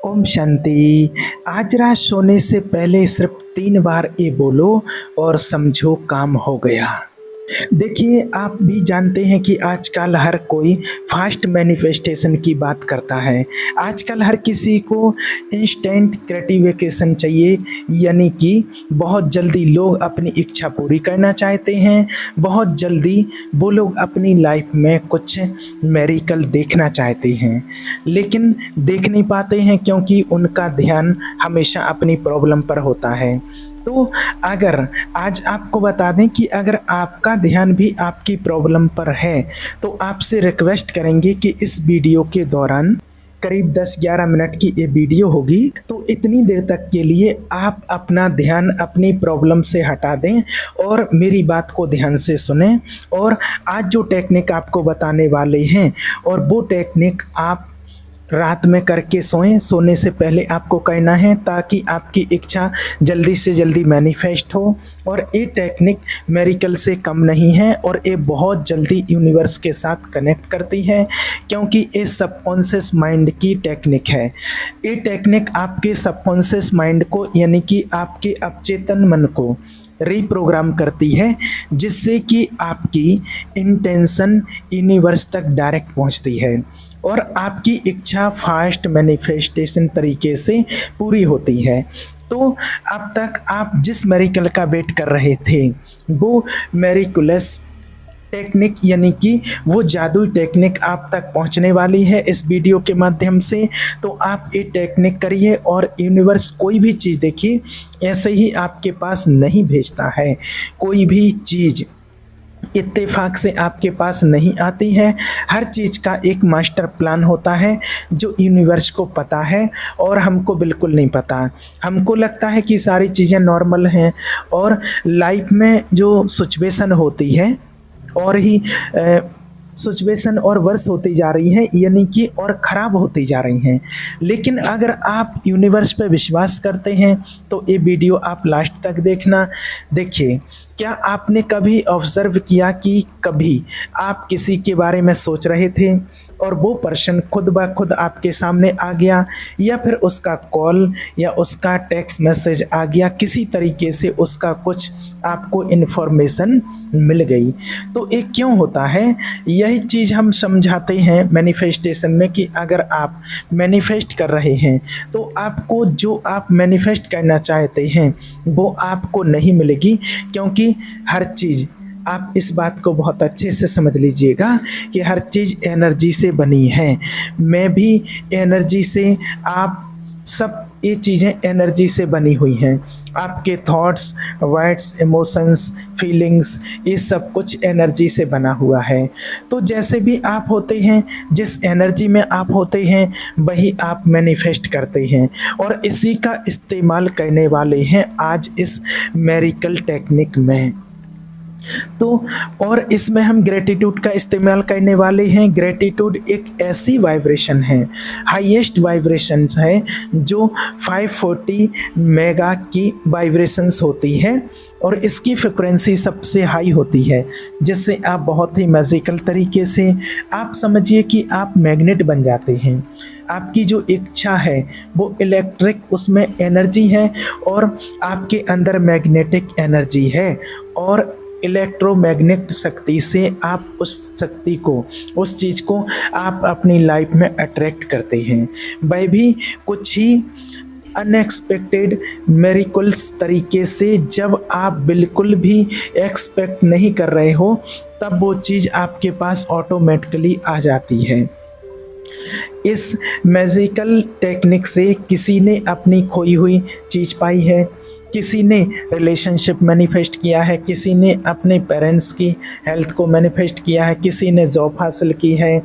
ओम शांति। आज रात सोने से पहले सिर्फ 3 बार ये बोलो और समझो काम हो गया। देखिए, आप भी जानते हैं कि आजकल हर कोई फास्ट मैनिफेस्टेशन की बात करता है। आजकल हर किसी को इंस्टेंट ग्रेटिफिकेशन चाहिए, यानी कि बहुत जल्दी लोग अपनी इच्छा पूरी करना चाहते हैं। बहुत जल्दी वो लोग अपनी लाइफ में कुछ मिरेकल देखना चाहते हैं, लेकिन देख नहीं पाते हैं क्योंकि उनका ध्यान हमेशा अपनी प्रॉब्लम पर होता है। तो अगर आज आपको बता दें कि अगर आपका ध्यान भी आपकी प्रॉब्लम पर है, तो आपसे रिक्वेस्ट करेंगे कि इस वीडियो के दौरान करीब 10-11 मिनट की ये वीडियो होगी, तो इतनी देर तक के लिए आप अपना ध्यान अपनी प्रॉब्लम से हटा दें और मेरी बात को ध्यान से सुनें। और आज जो टेक्निक आपको बताने वाले हैं, और वो टेक्निक आप रात में करके सोएं। सोने से पहले आपको करना है ताकि आपकी इच्छा जल्दी से जल्दी मैनिफेस्ट हो। और ये टेक्निक मिरेकल से कम नहीं है और ये बहुत जल्दी यूनिवर्स के साथ कनेक्ट करती है, क्योंकि ये सबकॉन्शियस माइंड की टेक्निक है। ये टेक्निक आपके सबकॉन्शियस माइंड को, यानी कि आपके अवचेतन मन को रीप्रोग्राम करती है, जिससे कि आपकी इंटेंशन यूनिवर्स तक डायरेक्ट पहुंचती है और आपकी इच्छा फास्ट मैनिफेस्टेशन तरीके से पूरी होती है। तो अब तक आप जिस मिरेकल का वेट कर रहे थे, वो मिरेकुलस टेक्निक, यानी कि वो जादुई टेक्निक आप तक पहुंचने वाली है इस वीडियो के माध्यम से। तो आप ये टेक्निक करिए और यूनिवर्स कोई भी चीज़, देखिए, ऐसे ही आपके पास नहीं भेजता है। कोई भी चीज़ इत्तेफाक से आपके पास नहीं आती है। हर चीज़ का एक मास्टर प्लान होता है जो यूनिवर्स को पता है और हमको बिल्कुल नहीं पता। हमको लगता है कि सारी चीज़ें नॉर्मल हैं और लाइफ में जो सिचुएशन होती है और ही सिचुएशन और वर्स होती जा रही है, यानी कि और ख़राब होती जा रही हैं। लेकिन अगर आप यूनिवर्स पे विश्वास करते हैं तो ये वीडियो आप लास्ट तक देखना। देखिए, क्या आपने कभी ऑब्ज़र्व किया कि कभी आप किसी के बारे में सोच रहे थे और वो पर्सन खुद ब खुद आपके सामने आ गया, या फिर उसका कॉल या उसका टेक्स्ट मैसेज आ गया, किसी तरीके से उसका कुछ आपको इन्फॉर्मेशन मिल गई। तो ये क्यों होता है? यही चीज़ हम समझाते हैं मैनिफेस्टेशन में कि अगर आप मैनिफेस्ट कर रहे हैं तो आपको जो आप मैनिफेस्ट करना चाहते हैं वो आपको नहीं मिलेगी, क्योंकि हर चीज़, आप इस बात को बहुत अच्छे से समझ लीजिएगा कि हर चीज़ एनर्जी से बनी है। मैं भी एनर्जी से, आप सब ये चीज़ें एनर्जी से बनी हुई हैं। आपके थॉट्स, वर्ड्स, इमोशंस, फीलिंग्स, ये सब कुछ एनर्जी से बना हुआ है। तो जैसे भी आप होते हैं, जिस एनर्जी में आप होते हैं, वही आप मैनिफेस्ट करते हैं और इसी का इस्तेमाल करने वाले हैं आज इस मिरेकल टेक्निक में। तो और इसमें हम ग्रेटिट्यूड का इस्तेमाल करने वाले हैं। ग्रेटिट्यूड एक ऐसी वाइब्रेशन है, हाईएस्ट वाइब्रेशन है, जो 540 मेगा की वाइब्रेशंस होती है और इसकी फ्रिक्वेंसी सबसे हाई होती है, जिससे आप बहुत ही मैजिकल तरीके से, आप समझिए कि आप मैग्नेट बन जाते हैं। आपकी जो इच्छा है वो इलेक्ट्रिक, उसमें एनर्जी है और आपके अंदर मैग्नेटिक एनर्जी है, और इलेक्ट्रोमैग्नेट शक्ति से आप उस शक्ति को, उस चीज़ को आप अपनी लाइफ में अट्रैक्ट करते हैं। वह भी कुछ ही अनएक्सपेक्टेड मिरेकल्स तरीके से, जब आप बिल्कुल भी एक्सपेक्ट नहीं कर रहे हो, तब वो चीज़ आपके पास ऑटोमेटिकली आ जाती है। इस मैजिकल टेक्निक से किसी ने अपनी खोई हुई चीज़ पाई है, किसी ने रिलेशनशिप मैनिफेस्ट किया है, किसी ने अपने पेरेंट्स की हेल्थ को मैनिफेस्ट किया है, किसी ने जॉब हासिल की है।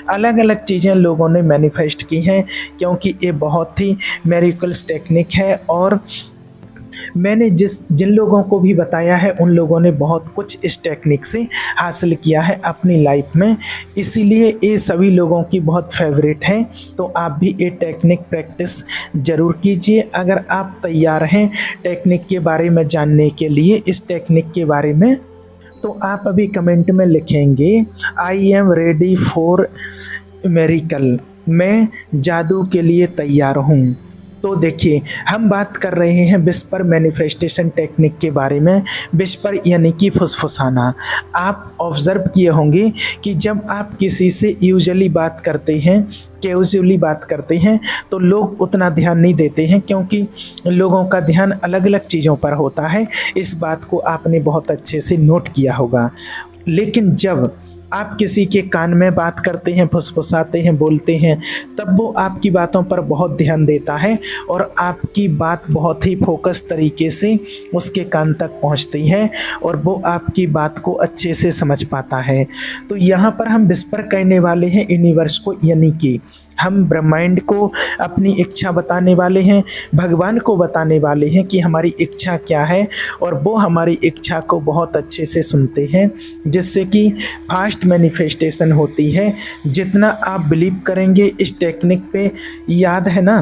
अलग अलग चीज़ें लोगों ने मैनिफेस्ट की हैं, क्योंकि ये बहुत ही मिरेकल्स टेक्निक है। और मैंने जिन लोगों को भी बताया है, उन लोगों ने बहुत कुछ इस टेक्निक से हासिल किया है अपनी लाइफ में, इसीलिए ये सभी लोगों की बहुत फेवरेट है। तो आप भी ये टेक्निक प्रैक्टिस ज़रूर कीजिए। अगर आप तैयार हैं टेक्निक के बारे में जानने के लिए, इस टेक्निक के बारे में, तो आप अभी कमेंट में लिखेंगे I am ready for miracle. मैं जादू के लिए तैयार हूँ। तो देखिए, हम बात कर रहे हैं विस्पर मैनिफेस्टेशन टेक्निक के बारे में। विस्पर यानी कि फुसफुसाना। आप ऑब्जर्व किए होंगे कि जब आप किसी से यूजुअली बात करते हैं, कैजुअली बात करते हैं, तो लोग उतना ध्यान नहीं देते हैं, क्योंकि लोगों का ध्यान अलग अलग चीज़ों पर होता है। इस बात को आपने बहुत अच्छे से नोट किया होगा। लेकिन जब आप किसी के कान में बात करते हैं, फुसफुसाते हैं, बोलते हैं, तब वो आपकी बातों पर बहुत ध्यान देता है और आपकी बात बहुत ही फोकस तरीके से उसके कान तक पहुंचती है और वो आपकी बात को अच्छे से समझ पाता है। तो यहाँ पर हम विस्पर करने वाले हैं यूनिवर्स को, यानी कि हम ब्रह्मांड को अपनी इच्छा बताने वाले हैं, भगवान को बताने वाले हैं कि हमारी इच्छा क्या है, और वो हमारी इच्छा को बहुत अच्छे से सुनते हैं, जिससे कि फास्ट मैनिफेस्टेशन होती है। जितना आप बिलीव करेंगे इस टेक्निक पे, याद है ना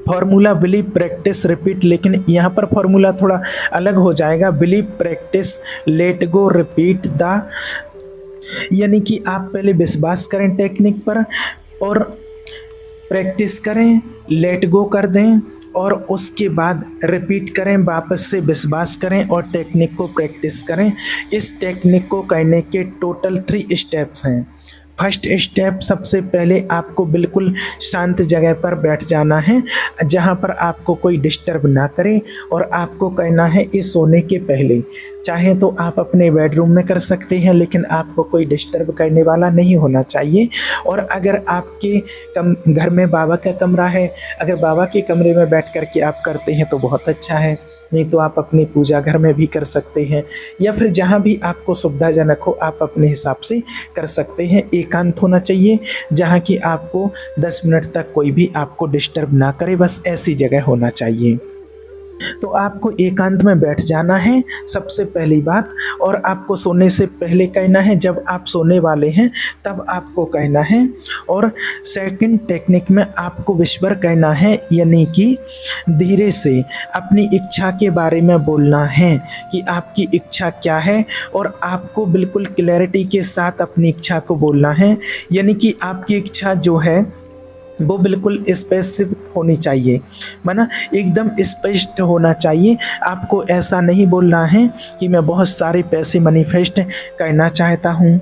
फॉर्मूला, बिलीव प्रैक्टिस रिपीट, लेकिन यहाँ पर फॉर्मूला थोड़ा अलग हो जाएगा। Believe practice let go repeat the, यानी कि आप पहले विश्वास करें टेक्निक पर और प्रैक्टिस करें, लेट गो कर दें, और उसके बाद रिपीट करें, वापस से विश्वास करें और टेक्निक को प्रैक्टिस करें। इस टेक्निक को करने के टोटल 3 स्टेप्स हैं। फर्स्ट स्टेप, सबसे पहले आपको बिल्कुल शांत जगह पर बैठ जाना है, जहाँ पर आपको कोई डिस्टर्ब ना करे, और आपको करना है ये सोने के पहले। चाहे तो आप अपने बेडरूम में कर सकते हैं, लेकिन आपको कोई डिस्टर्ब करने वाला नहीं होना चाहिए। और अगर आपके घर में बाबा का कमरा है, अगर बाबा के कमरे में बैठ कर के आप करते हैं तो बहुत अच्छा है, नहीं तो आप अपनी पूजा घर में भी कर सकते हैं, या फिर जहाँ भी आपको सुविधाजनक हो आप अपने हिसाब से कर सकते हैं। एकांत होना चाहिए, जहाँ कि आपको 10 मिनट तक कोई भी आपको डिस्टर्ब ना करे, बस ऐसी जगह होना चाहिए। तो आपको एकांत में बैठ जाना है सबसे पहली बात, और आपको सोने से पहले कहना है, जब आप सोने वाले हैं तब आपको कहना है। और सेकंड टेक्निक में आपको विस्पर कहना है, यानी कि धीरे से अपनी इच्छा के बारे में बोलना है कि आपकी इच्छा क्या है, और आपको बिल्कुल क्लैरिटी के साथ अपनी इच्छा को बोलना है। यानी कि आपकी इच्छा जो है वो बिल्कुल स्पेसिफिक होनी चाहिए, माना एकदम स्पष्ट होना चाहिए। आपको ऐसा नहीं बोलना है कि मैं बहुत सारे पैसे मैनिफेस्ट करना चाहता हूँ,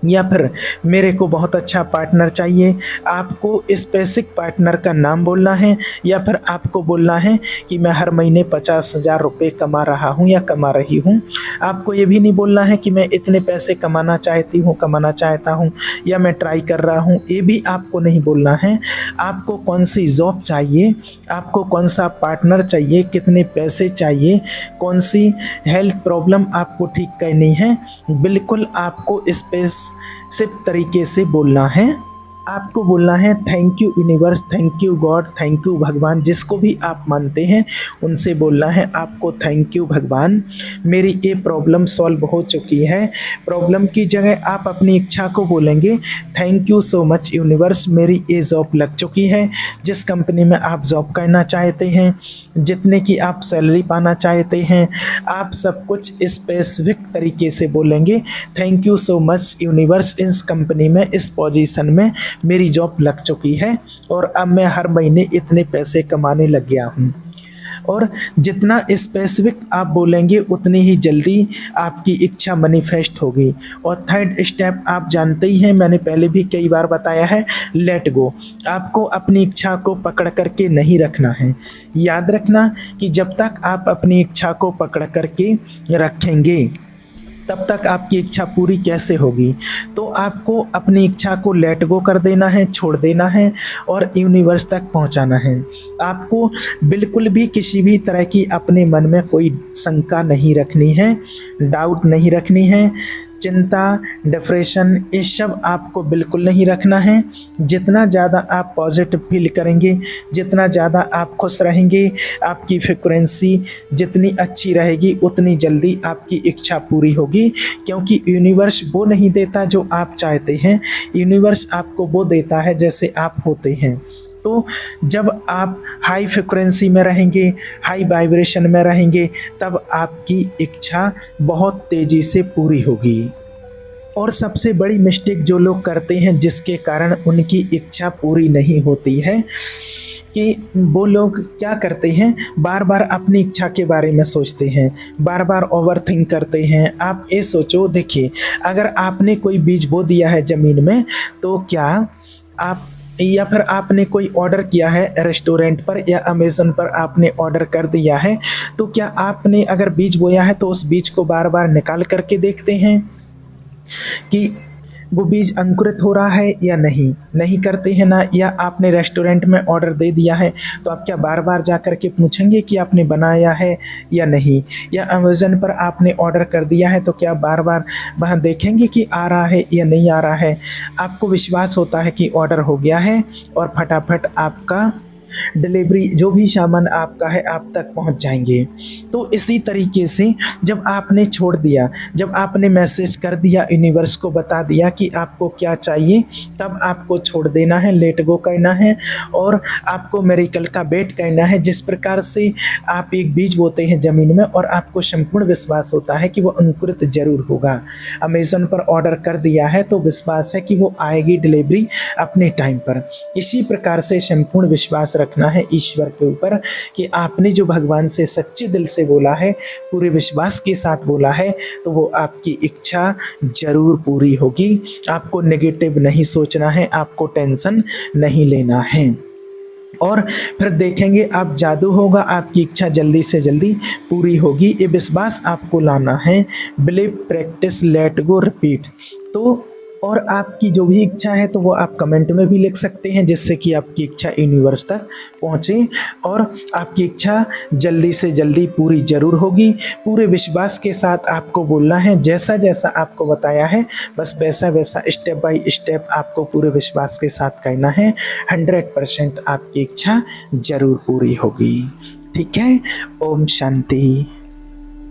या फिर मेरे को बहुत अच्छा पार्टनर चाहिए। आपको स्पेसिफिक पार्टनर का नाम बोलना है, या फिर आपको बोलना है कि मैं हर महीने 50,000 रुपये कमा रहा हूँ या कमा रही हूँ। आपको ये भी नहीं बोलना है कि मैं इतने पैसे कमाना चाहता हूँ या मैं ट्राई कर रहा हूँ, ये भी आपको नहीं बोलना है। आपको कौन सी जॉब चाहिए, आपको कौन सा पार्टनर चाहिए, कितने पैसे चाहिए, कौन सी हेल्थ प्रॉब्लम आपको ठीक करनी है, बिल्कुल आपको सिर्फ तरीके से बोलना है। आपको बोलना है thank you universe, thank you God, thank you भगवान, जिसको भी आप मानते हैं उनसे बोलना है आपको थैंक यू भगवान, मेरी ये प्रॉब्लम सॉल्व हो चुकी है। प्रॉब्लम की जगह आप अपनी इच्छा को बोलेंगे thank you so much universe, मेरी ये जॉब लग चुकी है। जिस कंपनी में आप जॉब करना चाहते हैं, जितने की आप सैलरी पाना चाहते हैं, आप सब कुछ स्पेसिफिक तरीके से बोलेंगे thank you so much universe, इस कंपनी में इस पोजीशन में मेरी जॉब लग चुकी है और अब मैं हर महीने इतने पैसे कमाने लग गया हूँ। और जितना स्पेसिफिक आप बोलेंगे उतनी ही जल्दी आपकी इच्छा मैनिफेस्ट होगी। और थर्ड स्टेप आप जानते ही हैं, मैंने पहले भी कई बार बताया है, लेट गो। आपको अपनी इच्छा को पकड़ करके नहीं रखना है। याद रखना कि जब तक आप अपनी इच्छा को पकड़ करके रखेंगे तब तक आपकी इच्छा पूरी कैसे होगी। तो आपको अपनी इच्छा को लेट गो कर देना है, छोड़ देना है और यूनिवर्स तक पहुंचाना है। आपको बिल्कुल भी किसी भी तरह की अपने मन में कोई शंका नहीं रखनी है, डाउट नहीं रखनी है, चिंता, डिप्रेशन, ये सब आपको बिल्कुल नहीं रखना है। जितना ज़्यादा आप पॉजिटिव फील करेंगे, जितना ज़्यादा आप खुश रहेंगे, आपकी फ्रिक्वेंसी जितनी अच्छी रहेगी उतनी जल्दी आपकी इच्छा पूरी होगी। क्योंकि यूनिवर्स वो नहीं देता जो आप चाहते हैं, यूनिवर्स आपको वो देता है जैसे आप होते हैं। तो जब आप हाई फ्रिक्वेंसी में रहेंगे, हाई वाइब्रेशन में रहेंगे, तब आपकी इच्छा बहुत तेज़ी से पूरी होगी। और सबसे बड़ी मिस्टेक जो लोग करते हैं जिसके कारण उनकी इच्छा पूरी नहीं होती है कि वो लोग क्या करते हैं, बार बार अपनी इच्छा के बारे में सोचते हैं, बार बार ओवरथिंक करते हैं। आप ये सोचो, देखिए अगर आपने कोई बीज बो दिया है ज़मीन में, तो क्या आप या फिर आपने कोई ऑर्डर किया है रेस्टोरेंट पर या अमेज़न पर आपने ऑर्डर कर दिया है, तो क्या आपने अगर बीज बोया है तो उस बीज को बार बार निकाल करके देखते हैं कि वो बीज अंकुरित हो रहा है या नहीं? नहीं करते हैं ना। या आपने रेस्टोरेंट में ऑर्डर दे दिया है, तो आप क्या बार बार जा कर के पूछेंगे कि आपने बनाया है या नहीं? या अमेज़न पर आपने ऑर्डर कर दिया है, तो क्या बार बार वहाँ देखेंगे कि आ रहा है या नहीं आ रहा है? आपको विश्वास होता है कि ऑर्डर हो गया है और फटाफट आपका डिलीवरी जो भी सामान आपका है आप तक पहुंच जाएंगे। तो इसी तरीके से जब आपने छोड़ दिया, जब आपने मैसेज कर दिया, यूनिवर्स को बता दिया कि आपको क्या चाहिए, तब आपको छोड़ देना है, लेट गो करना है और आपको मिरेकल का वेट करना है। जिस प्रकार से आप एक बीज बोते हैं ज़मीन में और आपको संपूर्ण विश्वास होता है कि वो अंकुरित ज़रूर होगा। अमेज़न पर ऑर्डर कर दिया है तो विश्वास है कि वो आएगी डिलीवरी अपने टाइम पर। इसी प्रकार से संपूर्ण विश्वास रखना है ईश्वर के ऊपर कि आपने जो भगवान से सच्चे दिल से बोला है, पूरे विश्वास के साथ बोला है, तो वो आपकी इच्छा ज़रूर पूरी होगी। आपको नेगेटिव नहीं सोचना है, आपको टेंशन नहीं लेना है और फिर देखेंगे आप जादू होगा, आपकी इच्छा जल्दी से जल्दी पूरी होगी। ये विश्वास आपको लाना है। Believe, practice, let go, repeat. तो और आपकी जो भी इच्छा है तो वो आप कमेंट में भी लिख सकते हैं, जिससे कि आपकी इच्छा यूनिवर्स तक पहुँचे और आपकी इच्छा जल्दी से जल्दी पूरी ज़रूर होगी। पूरे विश्वास के साथ आपको बोलना है, जैसा जैसा आपको बताया है बस वैसा वैसा स्टेप बाय स्टेप आपको पूरे विश्वास के साथ करना है। 100% आपकी इच्छा ज़रूर पूरी होगी। ठीक है। ओम शांति।